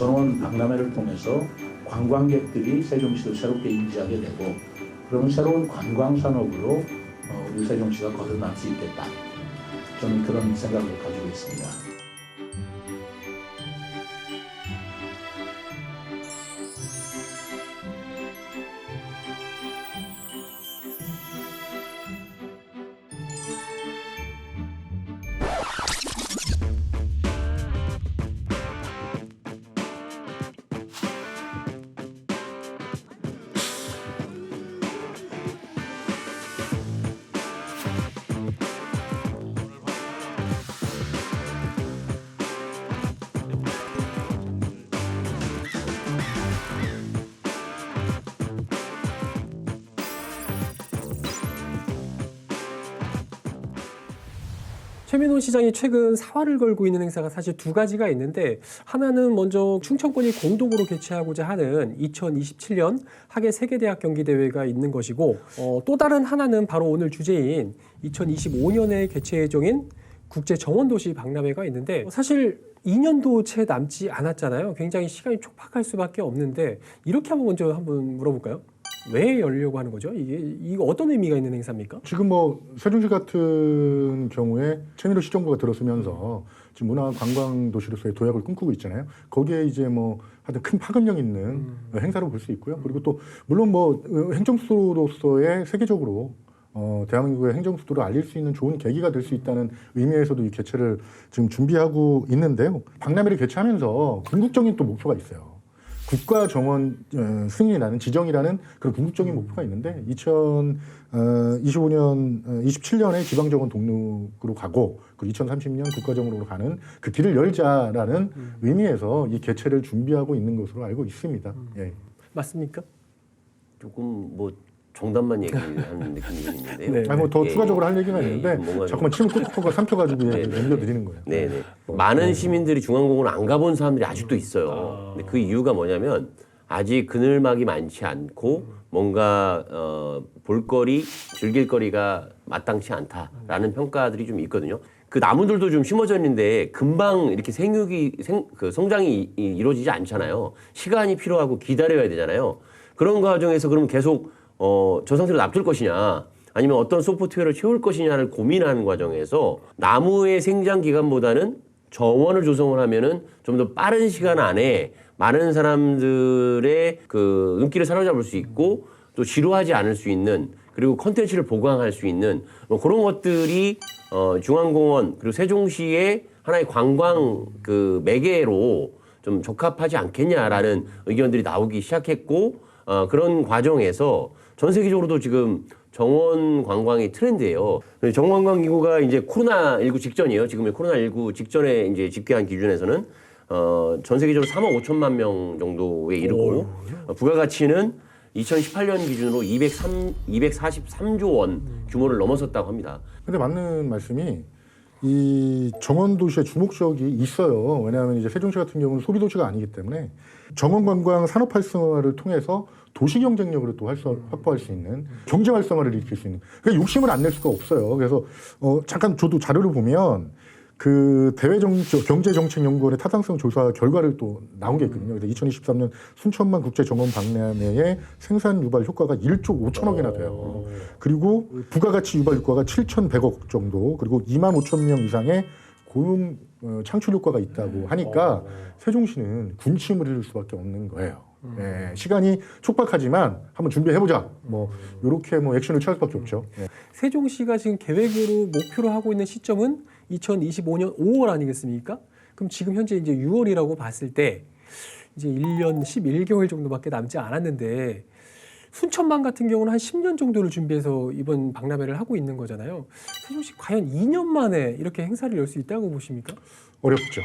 정원 박람회를 통해서 관광객들이 세종시를 새롭게 인지하게 되고 그러면 새로운 관광 산업으로 우리 세종시가 거듭날 수 있겠다. 저는 그런 생각을 가지고 있습니다. 최민호 시장이 최근 사활을 걸고 있는 행사가 사실 두 가지가 있는데, 하나는 먼저 충청권이 공동으로 개최하고자 하는 2027년 학예 세계대학 경기대회가 있는 것이고, 또 다른 하나는 바로 오늘 주제인 2025년에 개최 예정인 국제정원도시 박람회가 있는데, 사실 2년도 채 남지 않았잖아요. 굉장히 시간이 촉박할 수밖에 없는데, 이렇게 먼저 한번 물어볼까요? 왜 열려고 하는 거죠? 이거 어떤 의미가 있는 행사입니까? 지금 뭐 세종시 같은 경우에 최민호 시정부가 들어서면서 지금 문화관광도시로서의 도약을 꿈꾸고 있잖아요. 거기에 이제 뭐 하여튼 큰 파급력 있는 행사로 볼 수 있고요. 그리고 또 물론 뭐 행정수도로서의 세계적으로 대한민국의 행정수도를 알릴 수 있는 좋은 계기가 될 수 있다는 의미에서도 이 개최를 지금 준비하고 있는데요. 박람회를 개최하면서 궁극적인 또 목표가 있어요. 국가 정원 승인이라는 지정이라는 그런 궁극적인 목표가 있는데 2025년, 27년에 지방정원 등록으로 가고 그리고 2030년 국가정원으로 가는 그 길을 열자라는 의미에서 이 개최를 준비하고 있는 것으로 알고 있습니다. 예. 맞습니까? 조금 뭐 정답만 얘기하는 느낌이 있는데요. 네. 아니 뭐 더 예, 추가적으로 할 얘기가 있는데 뭔가 자꾸만 침을 꾹꾹 삼켜가지고 네, 넘겨드리는 거예요. 네네. 많은 시민들이 중앙공원을 안 가본 사람들이 아직도 있어요. 근데 그 이유가 뭐냐면 아직 그늘막이 많지 않고 뭔가 볼거리, 즐길거리가 마땅치 않다라는 평가들이 좀 있거든요. 그 나무들도 좀 심어져 있는데 금방 이렇게 성장이 이루어지지 않잖아요. 시간이 필요하고 기다려야 되잖아요. 그런 과정에서 그럼 계속 저 상태로 놔둘 것이냐 아니면 어떤 소프트웨어를 채울 것이냐를 고민하는 과정에서 나무의 생장 기간보다는 정원을 조성을 하면은 좀 더 빠른 시간 안에 많은 사람들의 그 눈길을 사로잡을 수 있고 또 지루하지 않을 수 있는 그리고 컨텐츠를 보강할 수 있는 뭐 그런 것들이 중앙공원 그리고 세종시의 하나의 관광 그 매개로 좀 적합하지 않겠냐라는 의견들이 나오기 시작했고 그런 과정에서 전 세계적으로도 지금 정원 관광이 트렌드예요. 정원 관광 인구가 이제 코로나19 직전이에요. 지금 코로나19 직전에 이제 집계한 기준에서는 전 세계적으로 3억 5천만 명 정도에 이르고 부가가치는 2018년 기준으로 243조 원 규모를 넘어섰다고 합니다. 근데 맞는 말씀이 이 정원 도시의 주목적이 있어요. 왜냐하면 이제 세종시 같은 경우는 소비 도시가 아니기 때문에 정원 관광 산업 활성화를 통해서 도시 경쟁력을 또 확보할 수 있는 경제 활성화를 일으킬 수 있는 그러니까 욕심을 안 낼 수가 없어요. 그래서 잠깐 저도 자료를 보면 그 경제정책연구원의 타당성 조사 결과를 또 나온 게 있거든요. 그래서 2023년 순천만 국제정원 박람회의 생산 유발 효과가 1조 5천억이나 돼요. 그리고 부가가치 유발 효과가 7,100억 정도, 그리고 2만 5천 명 이상의 고용 창출 효과가 있다고 하니까 세종시는 군침을 흘릴 수밖에 없는 거예요. 예, 시간이 촉박하지만 한번 준비해보자. 뭐 이렇게 뭐 액션을 취할 수밖에 없죠. 예. 세종시가 지금 계획으로 목표로 하고 있는 시점은 2025년 5월 아니겠습니까? 그럼 지금 현재 이제 6월이라고 봤을 때 이제 1년 11개월 정도밖에 남지 않았는데 순천만 같은 경우는 한 10년 정도를 준비해서 이번 박람회를 하고 있는 거잖아요. 세종시 과연 2년 만에 이렇게 행사를 열 수 있다고 보십니까? 어렵죠.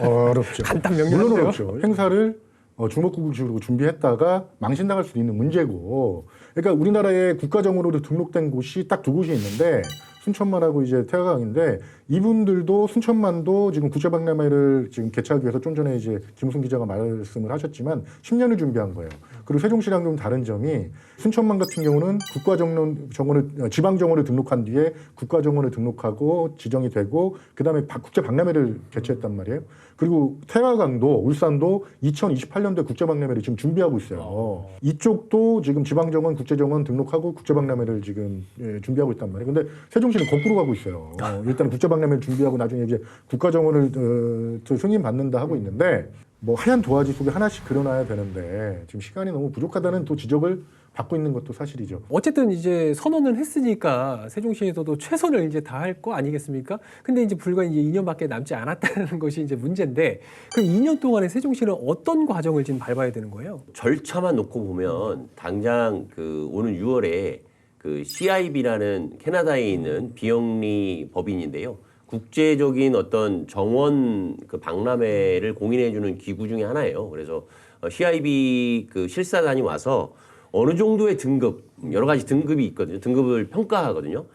어렵죠. 간단 물론 명료한데요. 어렵죠. 행사를 주먹구구식으로 준비했다가 망신당할 수도 있는 문제고, 그러니까 우리나라에 국가정원으로 등록된 곳이 딱 두 곳이 있는데 순천만하고 이제 태화강인데 이분들도 순천만도 지금 국제박람회를 지금 개최하기 위해서 좀 전에 이제 김우승 기자가 말씀을 하셨지만 10년을 준비한 거예요. 그리고 세종시랑 좀 다른 점이 순천만 같은 경우는 국가정원을 지방정원을 등록한 뒤에 국가정원을 등록하고 지정이 되고 그다음에 국제박람회를 개최했단 말이에요. 그리고 태화강도 울산도 2028년도에 국제박람회를 지금 준비하고 있어요. 이쪽도 지금 지방정원, 국제정원 등록하고 국제박람회를 지금 준비하고 있단 말이에요. 근데 세종시는 거꾸로 가고 있어요. 일단 국제박람회를 준비하고 나중에 이제 국가정원을 승인 받는다 하고 있는데 뭐 하얀 도화지 속에 하나씩 그려놔야 되는데 지금 시간이 너무 부족하다는 또 지적을 받고 있는 것도 사실이죠. 어쨌든 이제 선언은 했으니까 세종시에서도 최선을 이제 다할 거 아니겠습니까? 근데 이제 불과 이제 2년밖에 남지 않았다는 것이 이제 문제인데 그럼 2년 동안에 세종시는 어떤 과정을 지금 밟아야 되는 거예요? 절차만 놓고 보면 당장 그 오는 6월에 그 CIB라는 캐나다에 있는 비영리 법인인데요. 국제적인 어떤 정원 그 박람회를 공인해주는 기구 중에 하나예요. 그래서 CIB 그 실사단이 와서 어느 정도의 등급, 여러 가지 등급이 있거든요. 등급을 평가하거든요.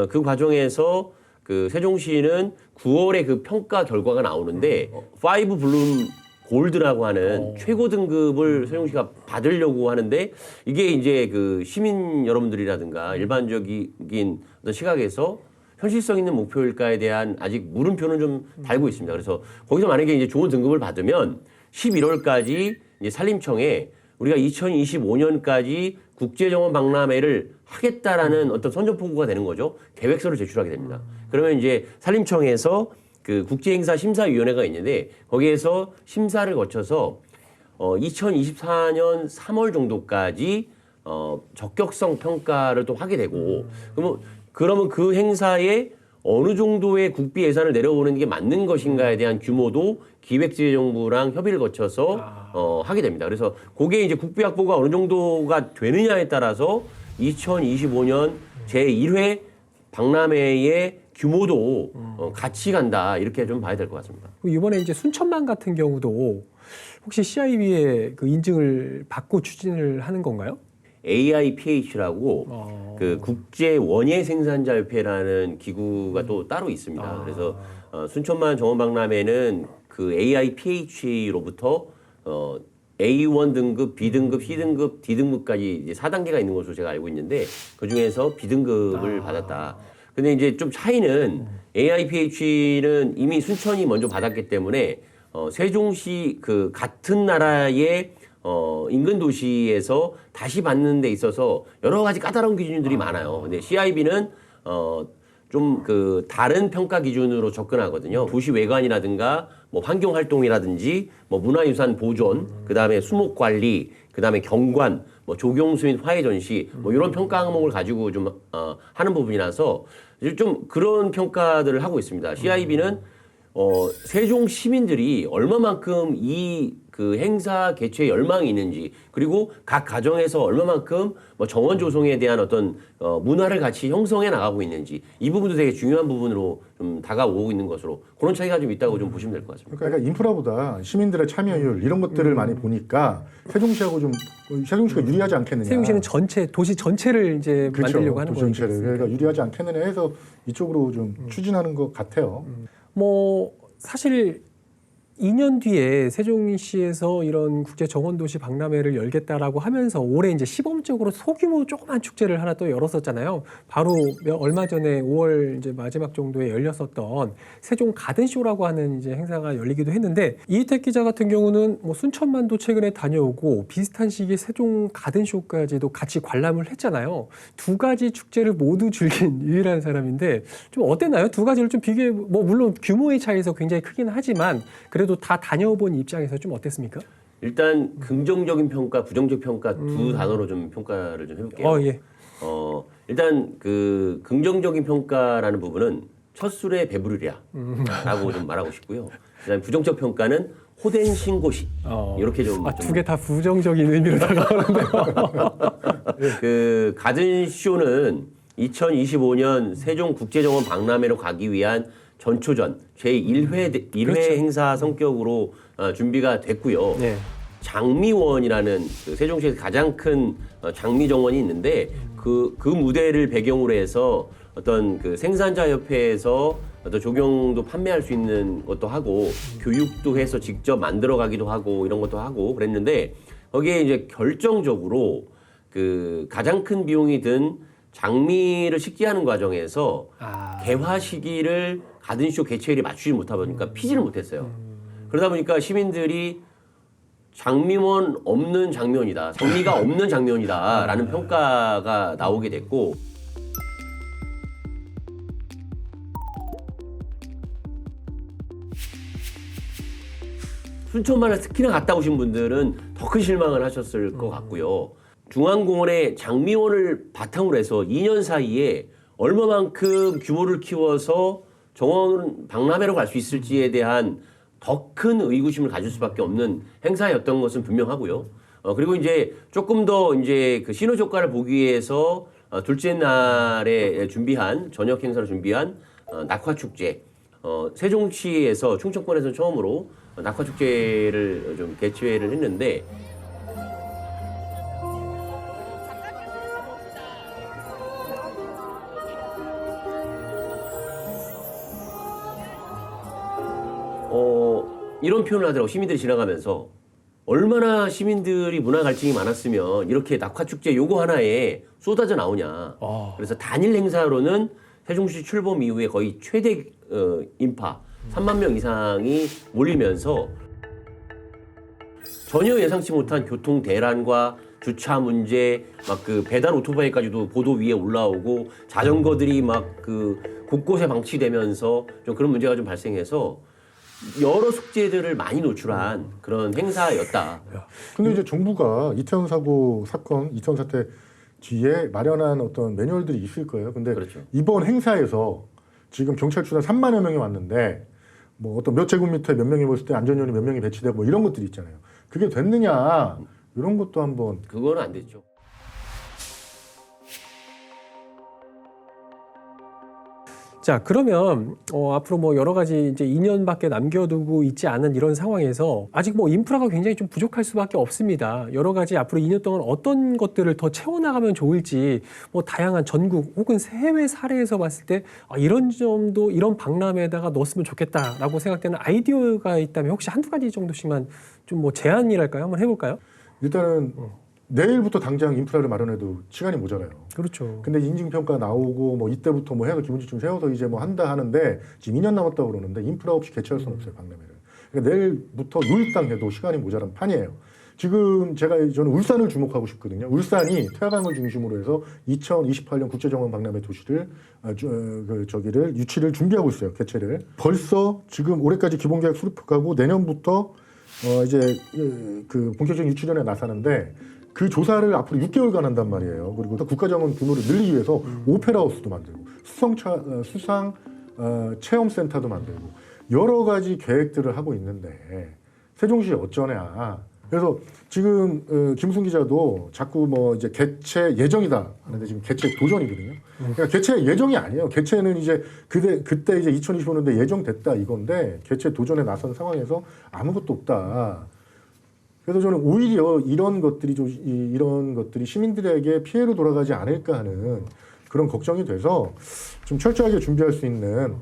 그 과정에서 그 세종시는 9월에 그 평가 결과가 나오는데 5 블룸 골드라고 하는 최고 등급을 세종시가 받으려고 하는데 이게 이제 그 시민 여러분들이라든가 일반적인 어떤 시각에서 현실성 있는 목표일까에 대한 아직 물음표는 좀 달고 있습니다. 그래서 거기서 만약에 이제 좋은 등급을 받으면 11월까지 이제 산림청에 우리가 2025년까지 국제정원 박람회를 하겠다라는 어떤 선전포고가 되는 거죠. 계획서를 제출하게 됩니다. 그러면 이제 산림청에서 그 국제행사심사위원회가 있는데 거기에서 심사를 거쳐서 2024년 3월 정도까지 적격성 평가를 또 하게 되고 그러면 그 행사에 어느 정도의 국비 예산을 내려오는 게 맞는 것인가에 대한 규모도 기획재정부랑 협의를 거쳐서 하게 됩니다. 그래서 그게 이제 국비 확보가 어느 정도가 되느냐에 따라서 2025년 제1회 박람회의 규모도 같이 간다 이렇게 좀 봐야 될 것 같습니다. 이번에 이제 순천만 같은 경우도 혹시 CIB의 그 인증을 받고 추진을 하는 건가요? AIPH라고 그 국제 원예 생산자 협회라는 기구가 또 따로 있습니다. 그래서 순천만 정원 박람회는 그 AIPH로부터 A1 등급, B 등급, C 등급, D 등급까지 이제 4단계가 있는 것으로 제가 알고 있는데 그 중에서 B 등급을 받았다. 근데 이제 좀 차이는 AIPH는 이미 순천이 먼저 받았기 때문에 세종시 그 같은 나라의 인근 도시에서 다시 받는 데 있어서 여러 가지 까다로운 기준들이 많아요. 근데 CIB는 좀 그 다른 평가 기준으로 접근하거든요. 도시 외관이라든가 뭐 환경 활동이라든지 뭐 문화유산 보존, 그다음에 수목 관리, 그다음에 경관, 뭐 조경수 및 화해 전시 뭐 이런 평가 항목을 가지고 좀 하는 부분이라서 좀 그런 평가들을 하고 있습니다. CIB는 세종 시민들이 얼마만큼 이 그 행사 개최에 열망이 있는지 그리고 각 가정에서 얼마만큼 뭐 정원 조성에 대한 어떤 문화를 같이 형성해 나가고 있는지 이 부분도 되게 중요한 부분으로 좀 다가오고 있는 것으로 그런 차이가 좀 있다고 좀 보시면 될 것 같습니다. 그러니까 인프라보다 시민들의 참여율 이런 것들을 많이 보니까 세종시하고 좀 세종시가 유리하지 않겠느냐. 세종시는 전체 도시 전체를 이제 그렇죠. 만들려고 하는 도시 전체를. 거니까. 그러니까 유리하지 않겠느냐 해서 이쪽으로 좀 추진하는 것 같아요. 뭐 사실 2년 뒤에 세종시에서 이런 국제 정원도시 박람회를 열겠다라고 하면서 올해 이제 시범적으로 소규모 조그만 축제를 하나 또 열었었잖아요. 바로 얼마 전에 5월 이제 마지막 정도에 열렸었던 세종 가든쇼라고 하는 이제 행사가 열리기도 했는데 이희택 기자 같은 경우는 뭐 순천만도 최근에 다녀오고 비슷한 시기에 세종 가든쇼까지도 같이 관람을 했잖아요. 두 가지 축제를 모두 즐긴 유일한 사람인데 좀 어땠나요? 두 가지를 좀 비교해 뭐 물론 규모의 차이에서 굉장히 크긴 하지만 그래도 다 다녀본 입장에서 좀 어땠습니까? 일단 긍정적인 평가, 부정적 평가 두 단어로 좀 평가를 좀 해볼게요. 예. 일단 그 긍정적인 평가라는 부분은 첫 술에 배부르랴라고 좀 말하고 싶고요. 그다음에 부정적 평가는 호된 신고시 이렇게 좀 두 개 다 부정적인 의미로 다가오는데요. 그 가든쇼는 2025년 세종 국제정원 박람회로 가기 위한 전초전 제1회 그렇죠. 행사 성격으로 준비가 됐고요. 네. 장미원이라는 그 세종시에서 가장 큰 장미 정원이 있는데 그 무대를 배경으로 해서 어떤 그 생산자협회에서 어떤 조경도 판매할 수 있는 것도 하고 교육도 해서 직접 만들어 가기도 하고 이런 것도 하고 그랬는데 거기에 이제 결정적으로 그 가장 큰 비용이 든 장미를 식재하는 과정에서 개화 시기를 가든쇼 개최일에 맞추지 못하다 보니까 피지를 못했어요. 그러다 보니까 시민들이 장미원 없는 장면이다, 장미가 없는 장면이다라는 평가가 나오게 됐고. 순천만을 특히나 갔다 오신 분들은 더 큰 실망을 하셨을 것 같고요. 중앙공원의 장미원을 바탕으로 해서 2년 사이에 얼마만큼 규모를 키워서 정원 박람회로 갈 수 있을지에 대한 더 큰 의구심을 가질 수밖에 없는 행사였던 것은 분명하고요. 그리고 이제 조금 더 이제 그 시너지 효과를 보기 위해서 둘째 날에 준비한 저녁 행사로 준비한 낙화축제. 세종시에서 충청권에서 처음으로 낙화축제를 좀 개최를 했는데 이런 표현을 하더라고. 시민들이 지나가면서 얼마나 시민들이 문화 갈증이 많았으면 이렇게 낙화축제 요거 하나에 쏟아져 나오냐. 그래서 단일 행사로는 세종시 출범 이후에 거의 최대 인파 3만 명 이상이 몰리면서 전혀 예상치 못한 교통 대란과 주차 문제, 막 그 배달 오토바이까지도 보도 위에 올라오고 자전거들이 막 그 곳곳에 방치되면서 좀 그런 문제가 좀 발생해서 여러 숙제들을 많이 노출한 그런 행사였다. 근데 이제 정부가 이태원 사고 사건, 이태원 사태 뒤에 마련한 어떤 매뉴얼들이 있을 거예요. 근데 그렇죠. 이번 행사에서 지금 경찰 출연 3만여 명이 왔는데 뭐 어떤 몇 제곱미터에 몇 명이 모였을 때 안전요원이 몇 명이 배치되고 뭐 이런 것들이 있잖아요. 그게 됐느냐 이런 것도 한번. 그거는 안 됐죠. 자, 그러면 앞으로 뭐 여러 가지 이제 2년밖에 남겨두고 있지 않은 이런 상황에서 아직 뭐 인프라가 굉장히 좀 부족할 수밖에 없습니다. 여러 가지 앞으로 2년 동안 어떤 것들을 더 채워나가면 좋을지 뭐 다양한 전국 혹은 해외 사례에서 봤을 때 이런 점도 이런 박람회에다가 넣었으면 좋겠다라고 생각되는 아이디어가 있다면 혹시 한두 가지 정도씩만 좀 뭐 제안이랄까요? 한번 해볼까요? 일단은 내일부터 당장 인프라를 마련해도 시간이 모자라요. 그렇죠. 근데 인증평가 나오고 뭐 이때부터 뭐 해서 기본지층 세워서 이제 뭐 한다 하는데 지금 2년 남았다고 그러는데 인프라 없이 개최할 수는 없어요, 박람회를. 그러니까 내일부터 요일당 해도 시간이 모자란 판이에요. 지금 저는 울산을 주목하고 싶거든요. 울산이 태화강을 중심으로 해서 2028년 국제정원 박람회 도시를 저기를 유치를 준비하고 있어요, 개최를. 벌써 지금 올해까지 기본계약 수립하고 내년부터 이제 그 본격적인 유치전에 나서는데 그 조사를 앞으로 6개월간 한단 말이에요. 그리고 또 국가정원 규모를 늘리기 위해서 오페라하우스도 만들고 수상 체험센터도 만들고 여러 가지 계획들을 하고 있는데 세종시 어쩌냐. 그래서 지금 김순 기자도 자꾸 뭐 이제 개최 예정이다 하는데 지금 개최 도전이거든요. 그러니까 개최 예정이 아니에요. 개최는 이제 그때 이제 2025년도에 예정됐다 이건데 개최 도전에 나선 상황에서 아무것도 없다. 그래서 저는 오히려 이런 것들이 시민들에게 피해로 돌아가지 않을까 하는 그런 걱정이 돼서 좀 철저하게 준비할 수 있는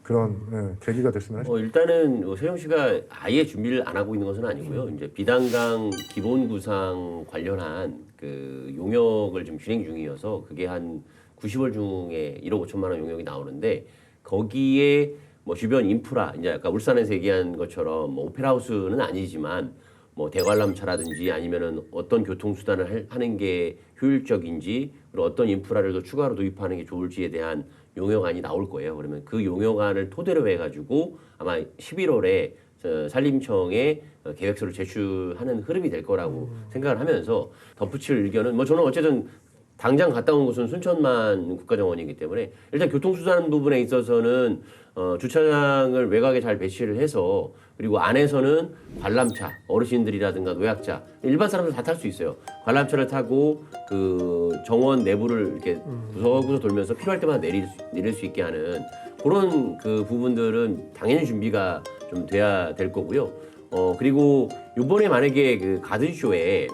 그런 계기가 됐으면 하십니다. 일단은 세종시가 아예 준비를 안 하고 있는 것은 아니고요. 이제 비단강 기본 구상 관련한 그 용역을 지금 진행 중이어서 그게 한 90월 중에 1억 5천만 원 용역이 나오는데 거기에 뭐 주변 인프라 이제 아까 울산에서 얘기한 것처럼 뭐 오페라하우스는 아니지만 뭐 대관람차라든지 아니면은 어떤 교통수단을 하는 게 효율적인지 그리고 어떤 인프라를 더 추가로 도입하는 게 좋을지에 대한 용역안이 나올 거예요. 그러면 그 용역안을 토대로 해가지고 아마 11월에 산림청에 계획서를 제출하는 흐름이 될 거라고 생각을 하면서 덧붙일 의견은 뭐 저는 어쨌든 당장 갔다 온 곳은 순천만 국가정원이기 때문에 일단 교통수단 부분에 있어서는 주차장을 외곽에 잘 배치를 해서 그리고 안에서는 관람차, 어르신들이라든가 노약자, 일반 사람들 다 탈 수 있어요. 관람차를 타고 그 정원 내부를 이렇게 구석구석 돌면서 필요할 때마다 내릴 수 있게 하는 그런 그 부분들은 당연히 준비가 좀 돼야 될 거고요. 그리고 이번에 만약에 그 가든쇼에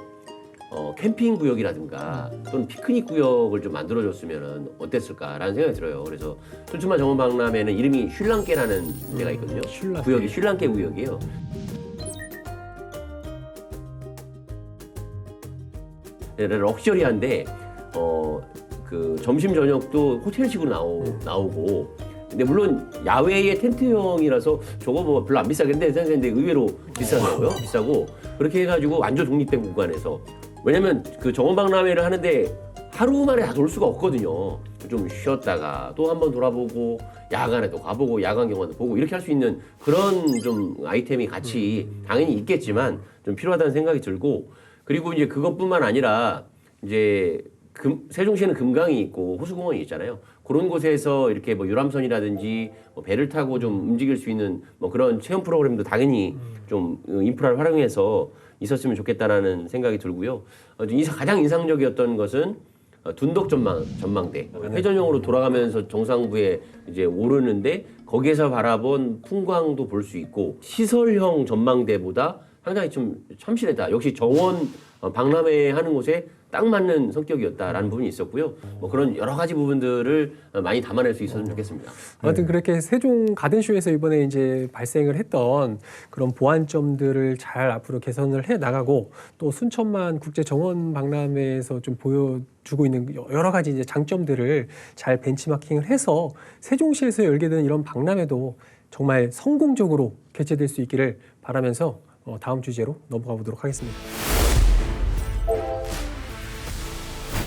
캠핑 구역이라든가 또는 피크닉 구역을 좀 만들어줬으면 어땠을까라는 생각이 들어요. 그래서 춘천만 정원박람회는 이름이 슐랑께라는 데가 있거든요. 슐랑께. 구역이 슐랑께 구역이에요. 럭셔리한데 그 점심 저녁도 호텔식으로 나오고 근데 물론 야외의 텐트형이라서 저거 뭐 별로 안 비싸겠는데 생각했는데 의외로 비싸더라고요. 비싸고 그렇게 해가지고 완전 독립된 공간에서 왜냐면 그 정원박람회를 하는데 하루 만에 다 돌 수가 없거든요. 좀 쉬었다가 또 한번 돌아보고 야간에도 가보고 야간 경관도 보고 이렇게 할 수 있는 그런 좀 아이템이 같이 당연히 있겠지만 좀 필요하다는 생각이 들고 그리고 이제 그것뿐만 아니라 이제 세종시에는 금강이 있고 호수공원이 있잖아요. 그런 곳에서 이렇게 뭐 유람선이라든지 뭐 배를 타고 좀 움직일 수 있는 뭐 그런 체험 프로그램도 당연히 좀 인프라를 활용해서 있었으면 좋겠다라는 생각이 들고요. 가장 인상적이었던 것은 둔덕 전망대. 회전형으로 돌아가면서 정상부에 이제 오르는데 거기에서 바라본 풍광도 볼 수 있고 시설형 전망대보다 상당히 좀 참신했다. 역시 정원 박람회 하는 곳에 딱 맞는 성격이었다라는 부분이 있었고요. 뭐 그런 여러 가지 부분들을 많이 담아낼 수 있었으면 좋겠습니다. 아무튼 그렇게 세종 가든쇼에서 이번에 이제 발생을 했던 그런 보완점들을 잘 앞으로 개선을 해 나가고 또 순천만 국제 정원 박람회에서 좀 보여주고 있는 여러 가지 이제 장점들을 잘 벤치마킹을 해서 세종시에서 열게 되는 이런 박람회도 정말 성공적으로 개최될 수 있기를 바라면서 다음 주제로 넘어가 보도록 하겠습니다.